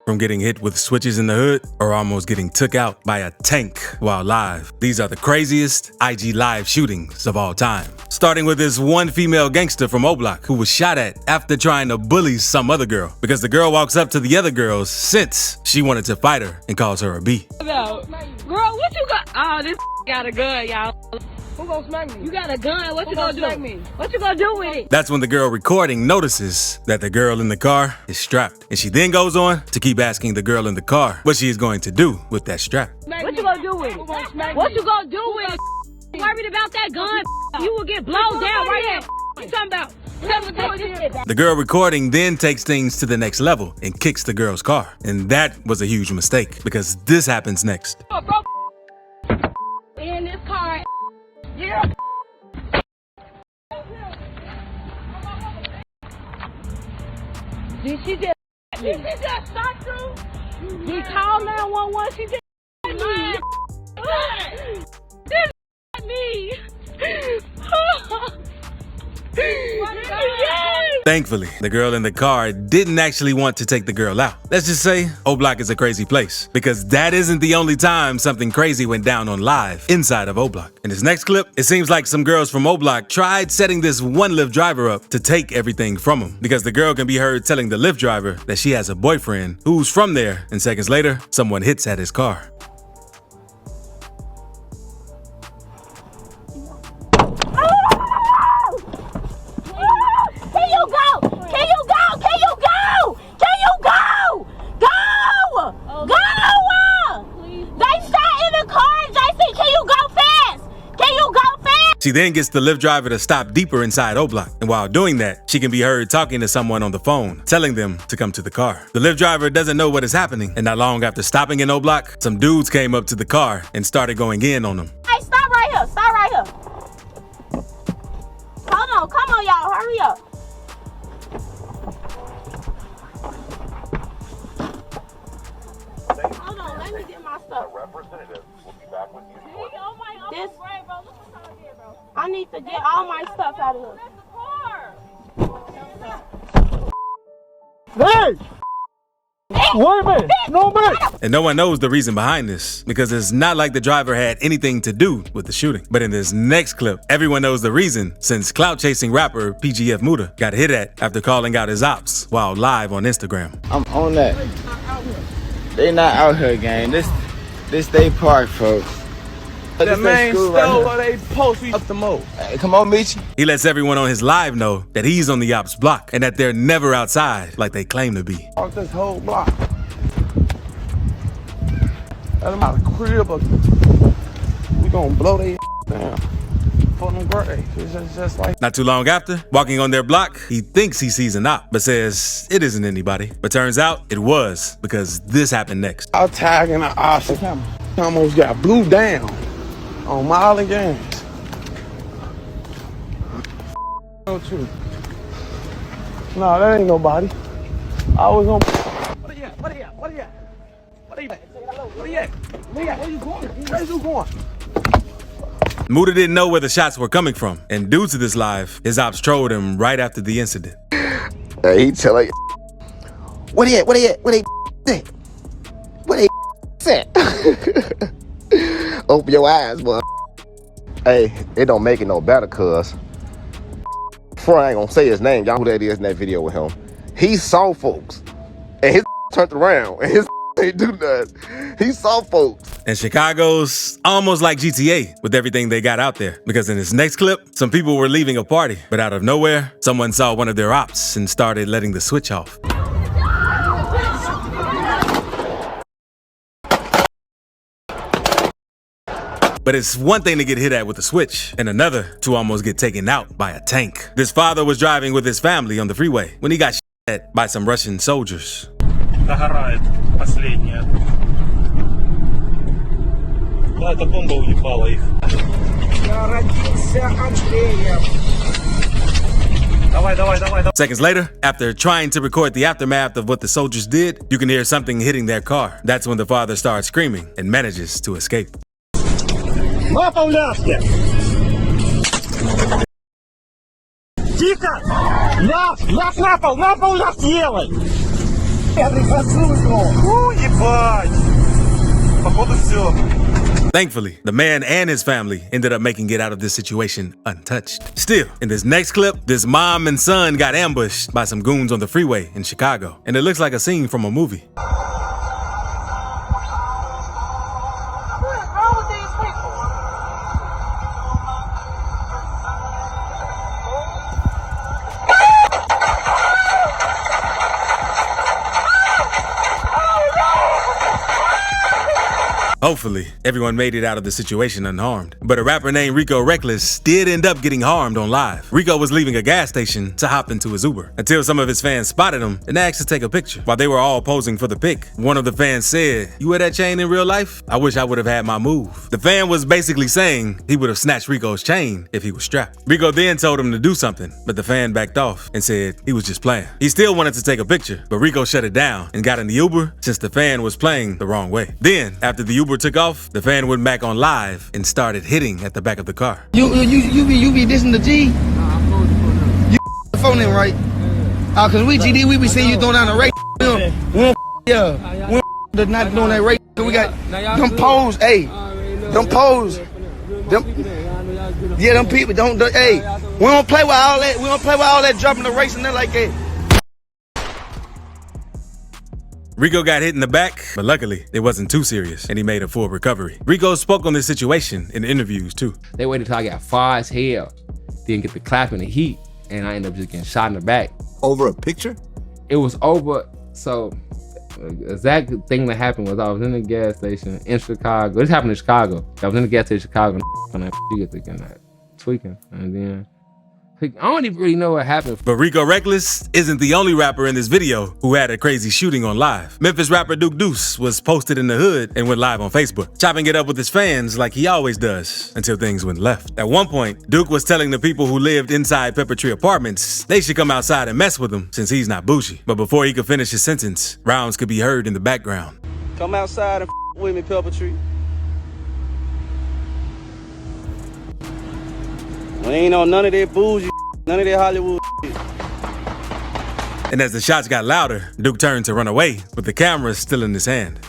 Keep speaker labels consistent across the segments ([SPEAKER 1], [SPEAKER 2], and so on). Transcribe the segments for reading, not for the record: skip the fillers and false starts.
[SPEAKER 1] from getting hit with switches in the hood or almost getting took out by a tank while live. These are the craziest IG live shootings of all time. Starting with this one female gangster from O-Block who was shot at after trying to bully some other girl because the girl walks up to the other girls since she wanted to fight her and calls her a B.
[SPEAKER 2] Girl, what you got? Oh, this got a gun, y'all. Who gonna smack me? You got a gun. What you gonna do? Me? What you gonna do with it?
[SPEAKER 1] That's when the girl recording notices that the girl in the car is strapped. And she then goes on to keep asking the girl in the car what she is going to do with that strap.
[SPEAKER 2] What you gonna do with it? What you gonna do with it? Worried about that gun? You will get blown down right now. What you talking about?
[SPEAKER 1] The girl recording then takes things to the next level and kicks the girl's car. And that was a huge mistake because this happens next.
[SPEAKER 2] In this car. Yeah. Did she just shot you? He called 911. She just me.
[SPEAKER 1] Thankfully, the girl in the car didn't actually want to take the girl out. Let's just say O-Block is a crazy place because that isn't the only time something crazy went down on live inside of O-Block. In this next clip, it seems like some girls from O-Block tried setting this one Lyft driver up to take everything from him because the girl can be heard telling the Lyft driver that she has a boyfriend who's from there, and seconds later, someone hits at his car. She then gets the Lyft driver to stop deeper inside O-Block, and while doing that, she can be heard talking to someone on the phone, telling them to come to the car. The Lyft driver doesn't know what is happening, and not long after stopping in O-Block, some dudes came up to the car and started going in on them.
[SPEAKER 3] Hey, stop right here, stop right here. Come on, y'all, hurry up. Hold on, let me get my stuff.
[SPEAKER 4] A representative will be back with you shortly.
[SPEAKER 3] This, I need to get all my stuff out of here.
[SPEAKER 5] Hey! Wait a minute! No minute!
[SPEAKER 1] And no one knows the reason behind this because it's not like the driver had anything to do with the shooting. But in this next clip, everyone knows the reason since clout-chasing rapper PGF Muda got hit at after calling out his ops while live on Instagram.
[SPEAKER 6] I'm on that. They not out here, gang. This they park, folks.
[SPEAKER 5] That man stole what they post up the most.
[SPEAKER 6] Hey, come on, Michi.
[SPEAKER 1] He lets everyone on his live know that he's on the ops block and that they're never outside like they claim to be.
[SPEAKER 5] Park this whole block. Let them out of the crib. We gonna blow their down. For them grave. It's just like.
[SPEAKER 1] Not too long after, walking on their block, he thinks he sees an op, but says it isn't anybody. But turns out it was because this happened next.
[SPEAKER 5] I was tagging the ops. Almost got blew down on Mile and Games. No, that ain't nobody. I was on. What are you at? What are you at? What are you at? What are you at? Where are you at? Where you going? Where's you going?
[SPEAKER 1] Muda didn't know where the shots were coming from, and due to this live, his ops trolled him right after the incident.
[SPEAKER 6] Hey, he tell like, what are you at? What are you at? What are you at? What are you at? Open your eyes, boy. Hey, it don't make it no better, cuz. I ain't gonna say his name. Y'all who that is in that video with him. He saw folks, and his turned around, and his ain't do nothing. He saw folks.
[SPEAKER 1] And Chicago's almost like GTA with everything they got out there. Because in this next clip, some people were leaving a party, but out of nowhere, someone saw one of their ops and started letting the switch off. But it's one thing to get hit at with a switch, and another to almost get taken out by a tank. This father was driving with his family on the freeway when he got shot at by some Russian soldiers.
[SPEAKER 7] Догорает последняя. Да, эта бомба уебала их. Я родился Андреем. Давай.
[SPEAKER 1] Seconds later, after trying to record the aftermath of what the soldiers did, you can hear something hitting their car. That's when the father starts screaming and manages to escape.
[SPEAKER 7] На пол ляжьте! Тихо! Ляжь на пол ляжь, делай! Ебать! Походу все.
[SPEAKER 1] Thankfully, the man and his family ended up making it out of this situation untouched. Still, in this next clip, this mom and son got ambushed by some goons on the freeway in Chicago, and it looks like a scene from a movie. Hopefully, everyone made it out of the situation unharmed. But a rapper named Rico Reckless did end up getting harmed on live. Rico was leaving a gas station to hop into his Uber until some of his fans spotted him and asked to take a picture. While they were all posing for the pic, one of the fans said, "You wear that chain in real life? I wish I would have had my move." The fan was basically saying he would have snatched Rico's chain if he was strapped. Rico then told him to do something, but the fan backed off and said he was just playing. He still wanted to take a picture, but Rico shut it down and got in the Uber since the fan was playing the wrong way. Then, after the Uber took off, the fan went back on live and started hitting at the back of the car.
[SPEAKER 5] You be dissing the G? You the phone in, right? Cause we GD, we be seeing you throwing down the race. We don't not doing that race. We got them pose, hey. Them pose. Them people don't, hey. We don't play with all that. We don't play with all that dropping the race and that like that.
[SPEAKER 1] Rico got hit in the back, but luckily it wasn't too serious and he made a full recovery. Rico spoke on this situation in interviews too.
[SPEAKER 8] They waited till I got far as hell, didn't get the clap in the heat, and I ended up just getting shot in the back.
[SPEAKER 6] Over a picture?
[SPEAKER 8] It was over, so the exact thing that happened was I was in the gas station in Chicago. This happened in Chicago. I was in the gas station in Chicago and that you get thinking tweaking, and then I don't even really know what happened.
[SPEAKER 1] But Rico Reckless isn't the only rapper in this video who had a crazy shooting on live. Memphis rapper Duke Deuce was posted in the hood and went live on Facebook, chopping it up with his fans like he always does until things went left. At one point, Duke was telling the people who lived inside Pepper Tree Apartments they should come outside and mess with him since he's not bougie. But before he could finish his sentence, rounds could be heard in the background.
[SPEAKER 5] Come outside and with me, Pepper Tree. We ain't on none of that bougie, none of that Hollywood.
[SPEAKER 1] And as the shots got louder, Duke turned to run away with the camera still in his hand.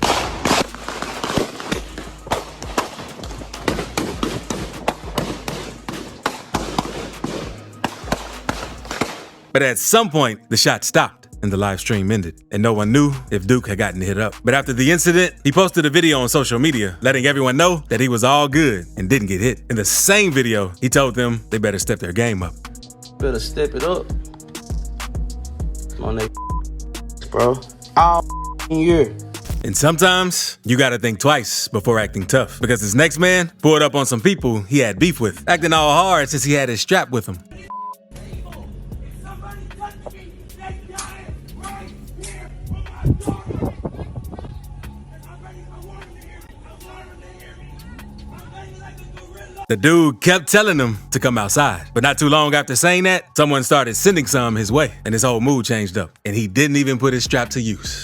[SPEAKER 1] But at some point, the shot stopped and the live stream ended, and no one knew if Duke had gotten hit up. But after the incident, he posted a video on social media letting everyone know that he was all good and didn't get hit. In the same video, he told them they better step their game up.
[SPEAKER 5] Better step it up. Come on, they bro. All year.
[SPEAKER 1] And sometimes, you gotta think twice before acting tough, because this next man pulled up on some people he had beef with, acting all hard since he had his strap with him. The dude kept telling him to come outside, but not too long after saying that, someone started sending some his way, and his whole mood changed up, and he didn't even put his strap to use.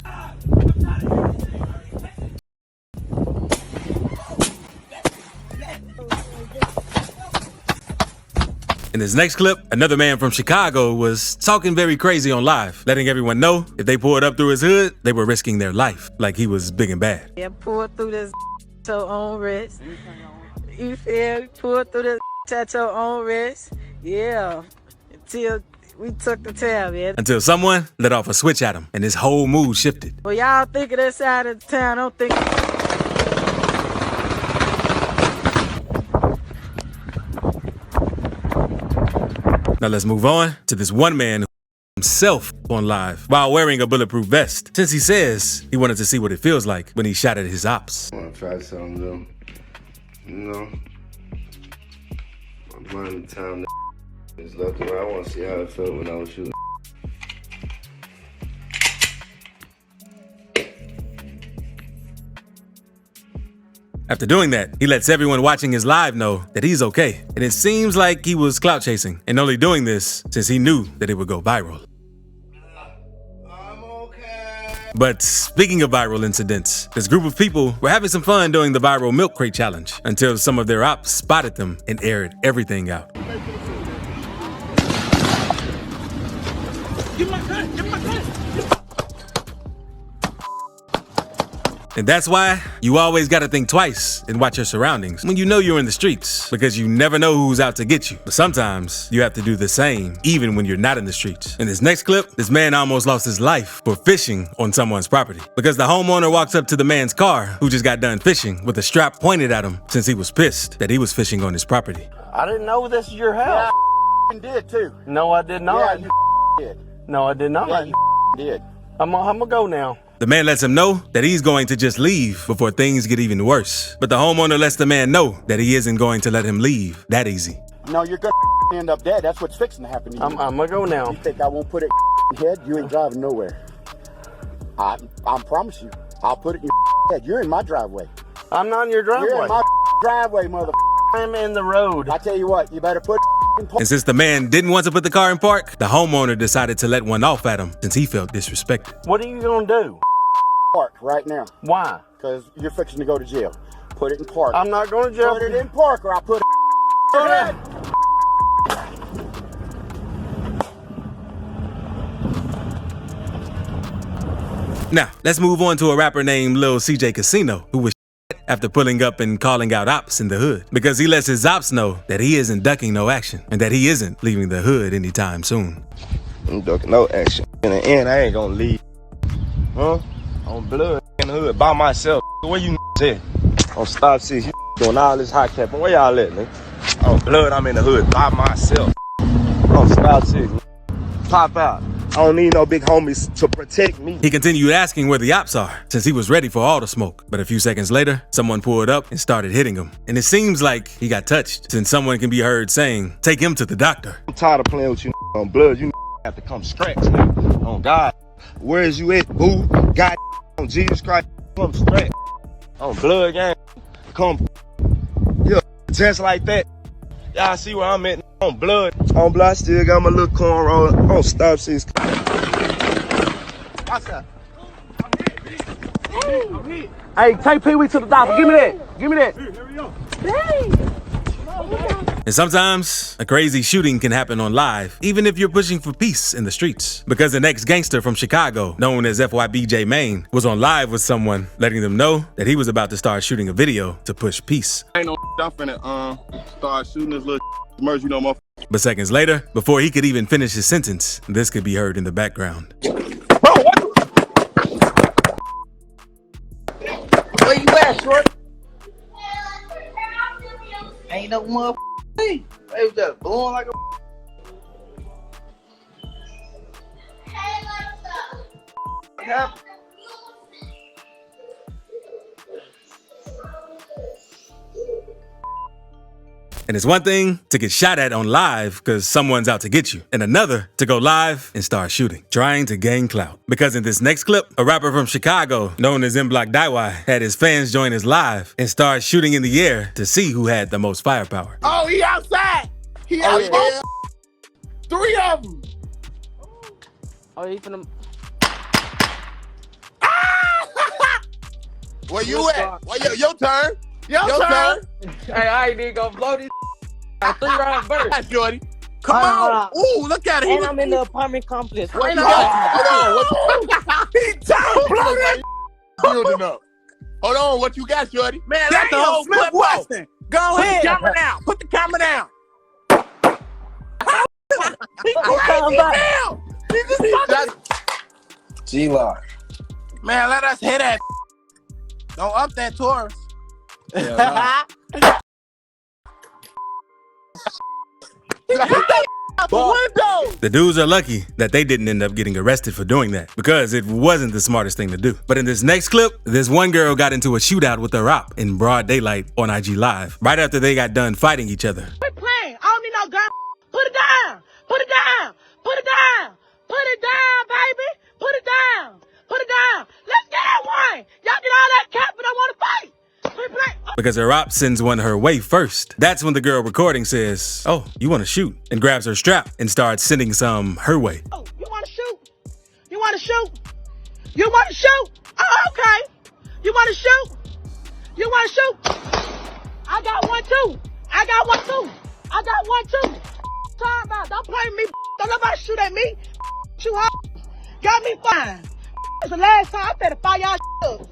[SPEAKER 1] In this next clip, another man from Chicago was talking very crazy on live, letting everyone know if they pulled up through his hood, they were risking their life, like he was big and bad.
[SPEAKER 9] Yeah, pulled through this your own risk. You feel? Pulled through this at your own risk. Yeah, until we took the tab, man.
[SPEAKER 1] Until someone let off a switch at him, and his whole mood shifted.
[SPEAKER 9] Well, y'all think of this side of the town, don't think.
[SPEAKER 1] Now let's move on to this one man who himself on live while wearing a bulletproof vest, since he says he wanted to see what it feels like when he shot at his ops.
[SPEAKER 10] I want to try something new. You know, I'm running the time is left and right. I want to see how it felt when I was shooting.
[SPEAKER 1] After doing that, he lets everyone watching his live know that he's okay. And it seems like he was clout chasing and only doing this since he knew that it would go viral.
[SPEAKER 10] I'm okay.
[SPEAKER 1] But speaking of viral incidents, this group of people were having some fun doing the viral milk crate challenge until some of their ops spotted them and aired everything out.
[SPEAKER 7] Give my gun! Give my gun!
[SPEAKER 1] And that's why you always gotta think twice and watch your surroundings when you know you're in the streets, because you never know who's out to get you. But sometimes you have to do the same, even when you're not in the streets. In this next clip, this man almost lost his life for fishing on someone's property because the homeowner walks up to the man's car who just got done fishing with a strap pointed at him since he was pissed that he was fishing on his property.
[SPEAKER 7] I didn't know this is your house.
[SPEAKER 10] Yeah, did too.
[SPEAKER 7] No, I did not.
[SPEAKER 10] Yeah, you did.
[SPEAKER 7] No, I did not.
[SPEAKER 10] Yeah, you did.
[SPEAKER 7] I'm gonna go now.
[SPEAKER 1] The man lets him know that he's going to just leave before things get even worse. But the homeowner lets the man know that he isn't going to let him leave that easy.
[SPEAKER 10] No, you're gonna end up dead. That's what's fixing to happen to you.
[SPEAKER 7] I'm gonna go now.
[SPEAKER 10] You think I won't put it in your head? You ain't driving nowhere. I promise you. I'll put it in your head. You're in my driveway.
[SPEAKER 7] I'm not in your driveway.
[SPEAKER 10] You're in my driveway, mother.
[SPEAKER 7] I'm in the road.
[SPEAKER 10] I tell you what, you better put it in park.
[SPEAKER 1] And since the man didn't want to put the car in park, the homeowner decided to let one off at him since he felt disrespected.
[SPEAKER 7] What are you gonna do?
[SPEAKER 10] Park right now.
[SPEAKER 7] Why?
[SPEAKER 10] Because you're fixing to go to jail. Put it in park.
[SPEAKER 7] I'm not going to jail.
[SPEAKER 10] Put it in park or I'll put it in your head.
[SPEAKER 1] Now, let's move on to a rapper named Lil CJ Casino, who was after pulling up and calling out ops in the hood because he lets his ops know that he isn't ducking no action and that he isn't leaving the hood anytime soon.
[SPEAKER 6] I'm ducking no action. In the end, I ain't gonna leave. Huh? On blood in the hood by myself. Where you at? On Stop 6, you doing all this hot capping. Where y'all at, man? On blood, I'm in the hood by myself. On Stop 6. Pop out. I don't need no big homies to protect me.
[SPEAKER 1] He continued asking where the ops are since he was ready for all the smoke. But a few seconds later, someone pulled up and started hitting him. And it seems like he got touched since someone can be heard saying, "Take him to the doctor."
[SPEAKER 6] I'm tired of playing with you on blood. You have to come scratch now. On God. Where is you at, boo? God, on Jesus Christ, come straight. On blood, gang. Come. Yeah, just like that. Y'all see where I'm at on blood. On blood, I still got my little cornrow on Stop 6. What's up?
[SPEAKER 7] Hey, take Pee-wee to the doctor. Give me that. Give me that.
[SPEAKER 3] Here we go.
[SPEAKER 1] And sometimes a crazy shooting can happen on live, even if you're pushing for peace in the streets. Because the next gangster from Chicago, known as FYBJ Maine, was on live with someone, letting them know that he was about to start shooting a video to push peace.
[SPEAKER 11] Ain't no I'm finna start shooting this little merge, you know, motherfucker.
[SPEAKER 1] But seconds later, before he could even finish his sentence, this could be heard in the background.
[SPEAKER 5] Bro, what? Where you at, short? Ain't no motherfucker. Hey, was just blowing like a. Yeah.
[SPEAKER 1] And it's one thing to get shot at on live because someone's out to get you, and another to go live and start shooting, trying to gain clout. Because in this next clip, a rapper from Chicago known as M Block Daiwa had his fans join his live and start shooting in the air to see who had the most firepower.
[SPEAKER 11] Oh, he outside. He outside. Yeah. 3 of them.
[SPEAKER 9] Oh, he finna.
[SPEAKER 11] Where you at? Well, your turn. Your turn.
[SPEAKER 9] Hey, I ain't even gonna blow this. 3 rounds burst.
[SPEAKER 11] Shorty. Come on. Ooh, look at it.
[SPEAKER 9] And I'm in the apartment complex.
[SPEAKER 11] Wait, hold on. He trying to blow that building up. Hold on, what you got, Shorty?
[SPEAKER 7] Man,
[SPEAKER 11] that's the whole
[SPEAKER 7] Smith Weston.
[SPEAKER 11] Go ahead.
[SPEAKER 7] Put the camera down. Put the camera down.
[SPEAKER 5] G-Lock.
[SPEAKER 11] Man, let us hit that. Don't up that Taurus.
[SPEAKER 1] The dudes are lucky that they didn't end up getting arrested for doing that because it wasn't the smartest thing to do. But in this next clip, this one girl got into a shootout with her op in broad daylight on IG Live right after they got done fighting each other.
[SPEAKER 3] Quit playing. I don't need no gun. Put it down. Put it down. Put it down. Put it down, baby. Put it down. Put it down. Let's get that one. Y'all get all that cap and I want to fight. Quit playing.
[SPEAKER 1] Because her op sends one her way first. That's when the girl recording says, "Oh, you want to shoot?" and grabs her strap and starts sending some her way.
[SPEAKER 3] Oh, you want to shoot? You want to shoot? You want to shoot? Oh, okay. You want to shoot? You want to shoot? I got one too. I got one too. I got one too. Talking about, don't play with me. Don't nobody shoot at me. Shoot hard. Got me fine. It's the last time I better fire y'all up.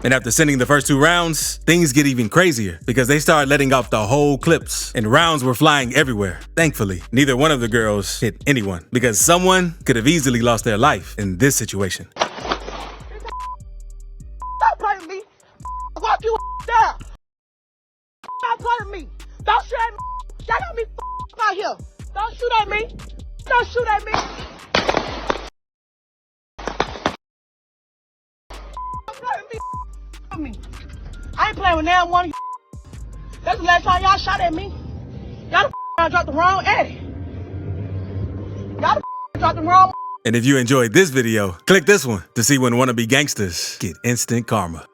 [SPEAKER 1] And after sending the first 2 rounds, things get even crazier because they start letting off the whole clips and rounds were flying everywhere. Thankfully, neither one of the girls hit anyone because someone could have easily lost their life in this situation.
[SPEAKER 3] Stop playing with me. Walk you down. Stop playing with me. Don't shoot at me. Y'all got me out here. Don't shoot at me. Don't shoot at me. Don't play with me. I ain't playing with now one of you. That's the last time y'all shot at me. Y'all dropped the wrong Eddie. Y'all dropped the wrong.
[SPEAKER 1] And if you enjoyed this video, click this one to see when Wannabe Gangsters get instant karma.